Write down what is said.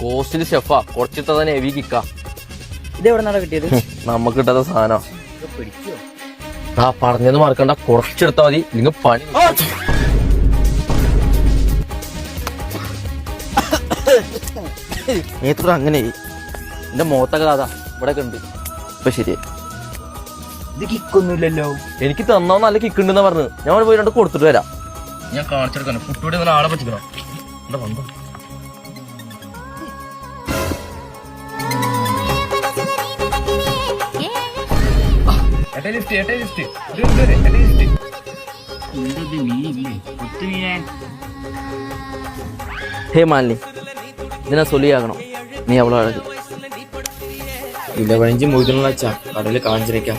കോസ്റ്റില് ഷെഫാ കുറച്ചിട്ട തന്നെ ഹെവി കിക്കാ. ഇതെവിടെ നിന്നാണ് കിട്ടിയത്? നമുക്ക് കിട്ടാത്ത സാധനം. ആ പറഞ്ഞത് മറക്കണ്ട, കുറച്ചെടുത്താ മതി, നിങ്ങൾ പണി. എത്ര അങ്ങനെ എന്റെ മോത്തൊക്കെ അതാ ഇവിടെ ഉണ്ട്. ഇപ്പൊ ശരിയായി. ഇത് കിക്കൊന്നുമില്ലല്ലോ. എനിക്ക് തന്നോ നല്ല കിക്ക് ഉണ്ടെന്ന് പറഞ്ഞു. ഞാൻ പോയി രണ്ട് കൊടുത്തിട്ട് വരാം. ഞാൻ കാണിച്ചെടുക്കണം. കുട്ടിയോട് നല്ല ആളെ പറ്റിക്കണം. എന്താ വന്നോ? ഹേ മാലിനി, ഇതിനെ സൊല്ലിയാകണം. നീ അവളെ അഴക് ഇല്ല 15 മൂതിനുള്ള കടല് കാഞ്ചിരിക്കാം.